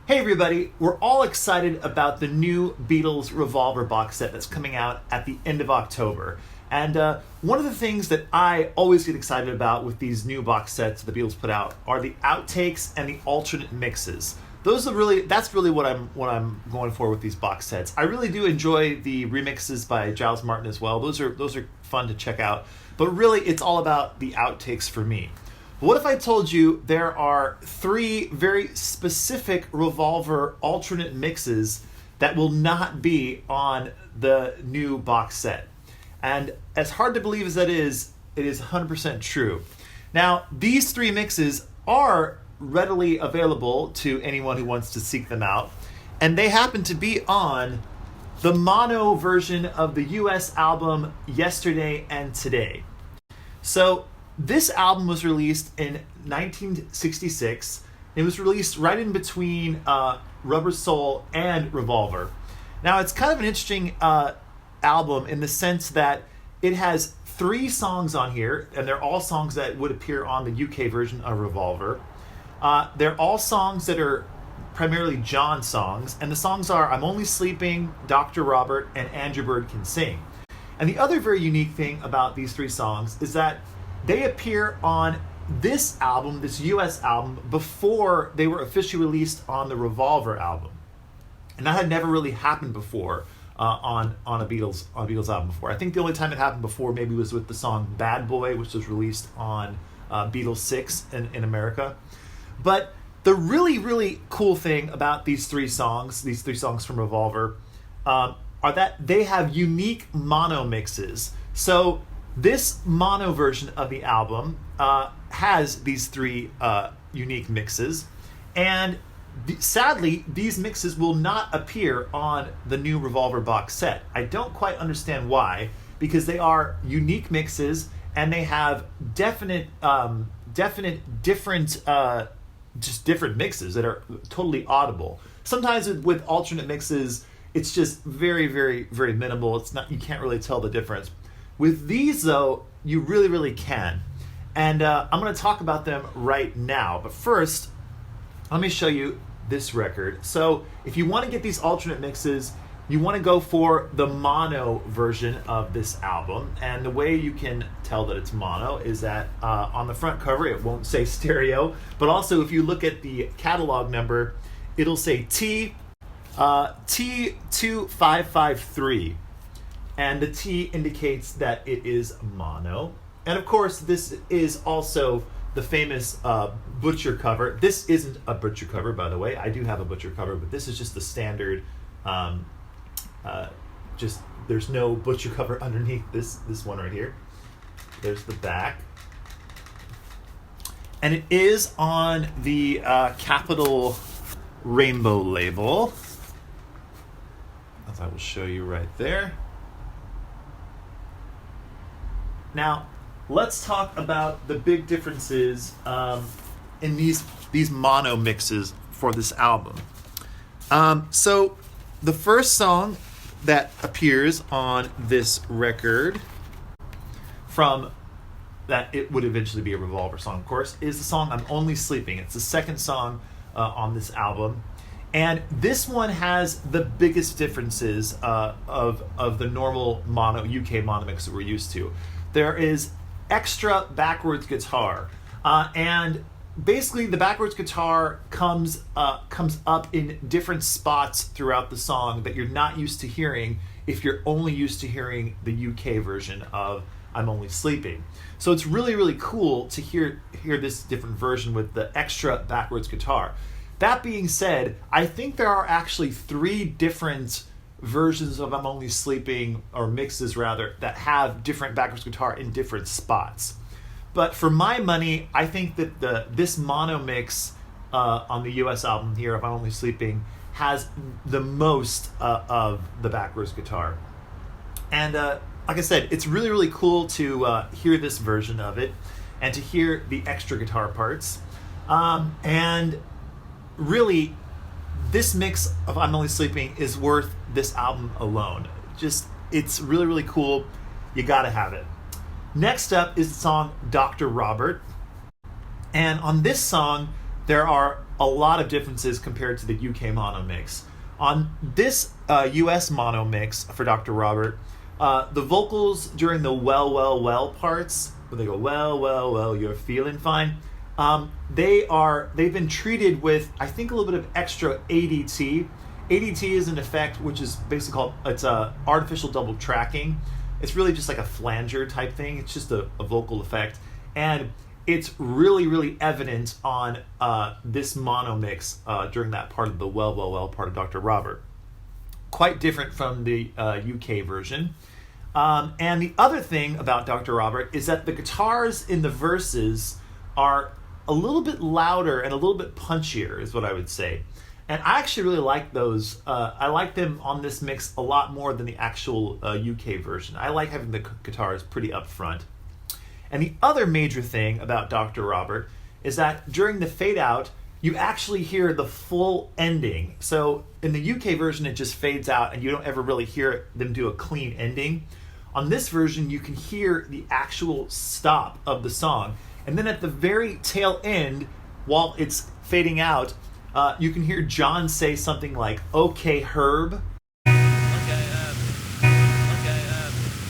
Hey everybody, we're all excited about the new Beatles Revolver box set that's coming out at the end of October. And one of the things that I always get excited about with these new box sets the Beatles put out are the outtakes and the alternate mixes. That's really what I'm going for with these box sets. I really do enjoy the remixes by Giles Martin as well. Those are fun to check out. But really it's all about the outtakes for me. What if I told you there are 3 very specific Revolver alternate mixes that will not be on the new box set? And as hard to believe as that is, it is 100% true. Now, these 3 mixes are readily available to anyone who wants to seek them out, and they happen to be on the mono version of the US album Yesterday and Today. So, this album was released in 1966. It was released right in between Rubber Soul and Revolver. Now, it's kind of an interesting album in the sense that it has 3 songs on here, and they're all songs that would appear on the UK version of Revolver. They're all songs that are primarily John songs, and the songs are I'm Only Sleeping, Dr. Robert, and Andrew Bird Can Sing. And the other very unique thing about these 3 songs is that they appear on this album, this US album, before they were officially released on the Revolver album. And that had never really happened before on a Beatles album before. I think the only time it happened before maybe was with the song Bad Boy, which was released on Beatles 6 in America. But the really, really cool thing about these 3 songs from Revolver, are that they have unique mono mixes. So this mono version of the album has these 3 unique mixes, and sadly, these mixes will not appear on the new Revolver box set. I don't quite understand why, because they are unique mixes and they have definite different mixes that are totally audible. Sometimes with alternate mixes, it's just very, very, very minimal. You can't really tell the difference. With these, though, you really, really can. And I'm going to talk about them right now. But first, let me show you this record. So if you want to get these alternate mixes, you want to go for the mono version of this album. And the way you can tell that it's mono is that on the front cover, it won't say stereo. But also, if you look at the catalog number, it'll say T2553. And the T indicates that it is mono. And of course, this is also the famous Butcher cover. This isn't a Butcher cover, by the way. I do have a Butcher cover, but this is just the standard. There's no Butcher cover underneath this one right here. There's the back. And it is on the Capital Rainbow label, as I will show you right there. Now, let's talk about the big differences in these mono mixes for this album. So, the first song that appears on this record, from that it would eventually be a Revolver song, of course, is the song I'm Only Sleeping. It's the second song on this album. And this one has the biggest differences of the normal UK mono mix that we're used to. There is extra backwards guitar, and basically the backwards guitar comes up in different spots throughout the song that you're not used to hearing if you're only used to hearing the UK version of I'm Only Sleeping. So it's really, really cool to hear this different version with the extra backwards guitar. That being said, I think there are actually 3 different versions of I'm Only Sleeping, or mixes rather, that have different backwards guitar in different spots. But for my money, I think that this mono mix on the US album here of I'm Only Sleeping has the most of the backwards guitar. And like I said, it's really, really cool to hear this version of it and to hear the extra guitar parts. And really, this mix of I'm Only Sleeping is worth this album alone. It's really, really cool. You gotta have it. Next up is the song Dr. Robert. And on this song, there are a lot of differences compared to the UK mono mix. On this US mono mix for Dr. Robert, the vocals during the well parts, where they go, well, you're feeling fine, they've been treated with, I think, a little bit of extra ADT. ADT is an effect which is basically called, it's artificial double tracking. It's really just like a flanger type thing. It's just a vocal effect. And it's really evident on this mono mix during that part of the well part of Dr. Robert. Quite different from the UK version. And the other thing about Dr. Robert is that the guitars in the verses are a little bit louder and a little bit punchier, is what I would say. And I actually really like those. I like them on this mix a lot more than the actual UK version. I like having the guitars pretty up front. And the other major thing about Dr. Robert is that during the fade out, you actually hear the full ending. So in the UK version, it just fades out and you don't ever really hear them do a clean ending. On this version, you can hear the actual stop of the song. And then at the very tail end, while it's fading out, you can hear John say something like, "Okay, Herb."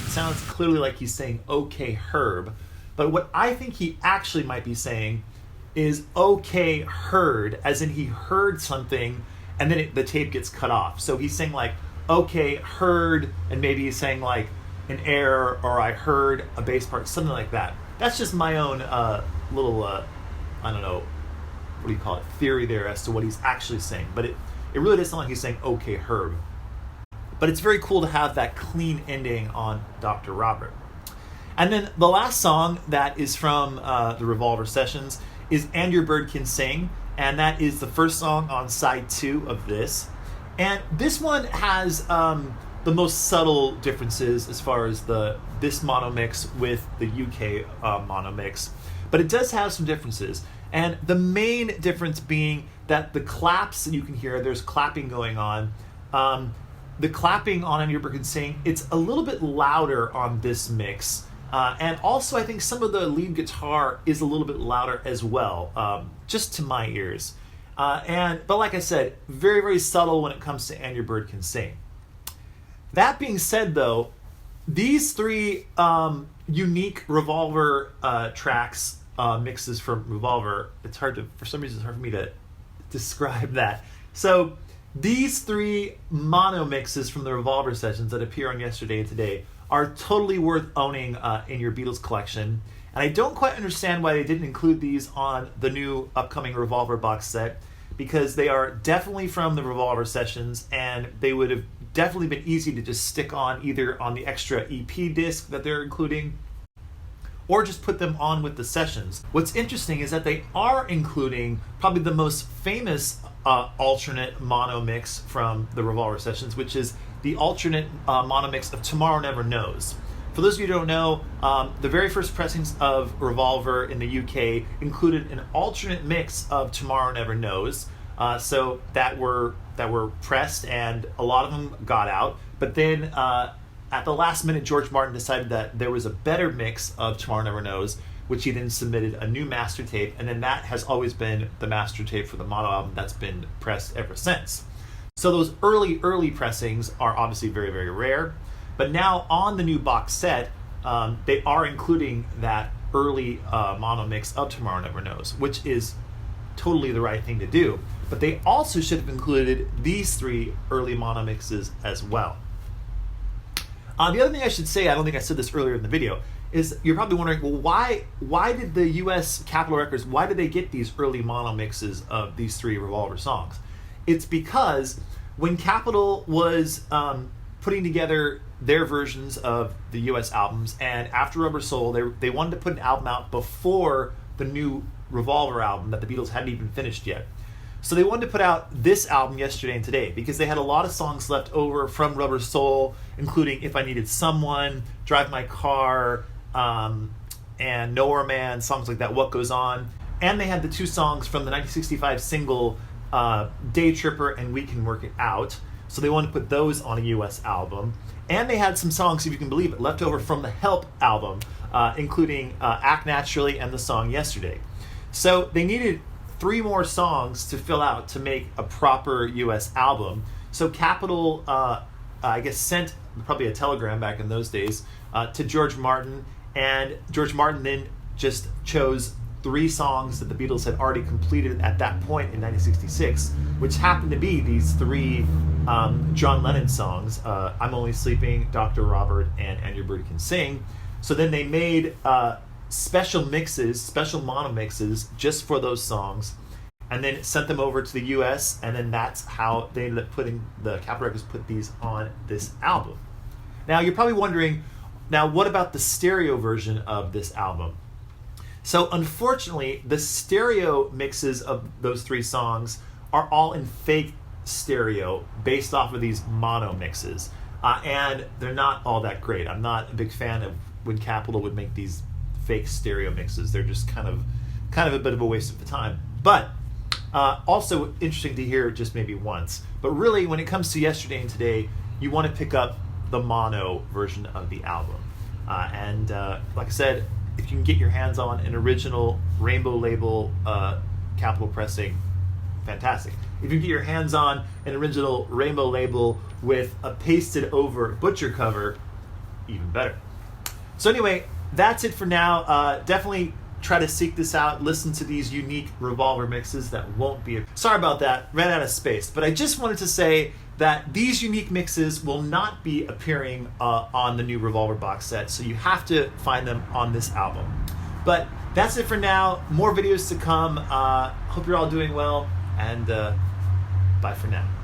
Sounds clearly like he's saying, "Okay, Herb." But what I think he actually might be saying is, "Okay, heard," as in he heard something and then the tape gets cut off. So he's saying like, "Okay, heard," and maybe he's saying like an error, or "I heard a bass part," something like that. That's just my own little, I don't know, what do you call it, theory there as to what he's actually saying. But it really does sound like he's saying, "Okay, Herb." But it's very cool to have that clean ending on Dr. Robert. And then the last song that is from the Revolver sessions is "And Your Bird Can Sing," and that is the first song on side 2 of this. And this one has the most subtle differences as far as this mono mix with the UK mono mix, but it does have some differences. And the main difference being that the claps that you can hear, there's clapping going on. The clapping on "And Your Bird Can Sing," it's a little bit louder on this mix. And also I think some of the lead guitar is a little bit louder as well, just to my ears. But like I said, very subtle when it comes to "And Your Bird Can Sing." That being said, though, these 3 unique Revolver tracks, mixes from Revolver, for some reason it's hard for me to describe that. So these 3 mono mixes from the Revolver sessions that appear on Yesterday and Today are totally worth owning in your Beatles collection. And I don't quite understand why they didn't include these on the new upcoming Revolver box set, because they are definitely from the Revolver sessions, and they would have definitely been easy to just stick on either on the extra EP disc that they're including, or just put them on with the sessions. What's interesting is that they are including probably the most famous alternate mono mix from the Revolver sessions, which is the alternate mono mix of "Tomorrow Never Knows." For those of you who don't know, the very first pressings of Revolver in the UK included an alternate mix of "Tomorrow Never Knows," so that were pressed, and a lot of them got out. But then at the last minute, George Martin decided that there was a better mix of "Tomorrow Never Knows," which he then submitted a new master tape, and then that has always been the master tape for the mono album that's been pressed ever since. So those early pressings are obviously very rare. But now on the new box set, they are including that early mono mix of "Tomorrow Never Knows," which is totally the right thing to do. But they also should have included these 3 early mono mixes as well. The other thing I should say, I don't think I said this earlier in the video, is you're probably wondering, well, why did the US Capitol Records, why did they get these early mono mixes of these 3 Revolver songs? It's because when Capitol was putting together their versions of the US albums, and after Rubber Soul, they wanted to put an album out before the new Revolver album that the Beatles hadn't even finished yet. So they wanted to put out this album, Yesterday and Today, because they had a lot of songs left over from Rubber Soul, including "If I Needed Someone," "Drive My Car," and "Nowhere Man," songs like that, "What Goes On." And they had the 2 songs from the 1965 single "Day Tripper" and "We Can Work It Out." So they wanted to put those on a US album. And they had some songs, if you can believe it, left over from the Help album, including "Act Naturally" and the song "Yesterday." So they needed 3 more songs to fill out to make a proper US album. So Capitol, I guess, sent probably a telegram back in those days to George Martin, and George Martin then just chose 3 songs that the Beatles had already completed at that point in 1966, which happened to be these 3 John Lennon songs, I'm Only Sleeping, Dr. Robert, and Your Bird Can Sing. So then they made special mixes, special mono mixes just for those songs, and then sent them over to the US, and then that's how they ended up putting, the Capitol Records put these on this album. Now you're probably wondering, now what about the stereo version of this album? So unfortunately, the stereo mixes of those 3 songs are all in fake stereo based off of these mono mixes. And they're not all that great. I'm not a big fan of when Capitol would make these fake stereo mixes. They're just kind of a bit of a waste of the time. But also interesting to hear just maybe once. But really, when it comes to Yesterday and Today, you want to pick up the mono version of the album. And like I said, if you can get your hands on an original Rainbow Label Capitol pressing, fantastic. If you can get your hands on an original Rainbow Label with a pasted over butcher cover, even better. So anyway, that's it for now. Definitely try to seek this out. Listen to these unique Revolver mixes that won't be... Sorry about that, ran out of space. But I just wanted to say that these unique mixes will not be appearing on the new Revolver box set, so you have to find them on this album. But that's it for now. More videos to come. Hope you're all doing well, and bye for now.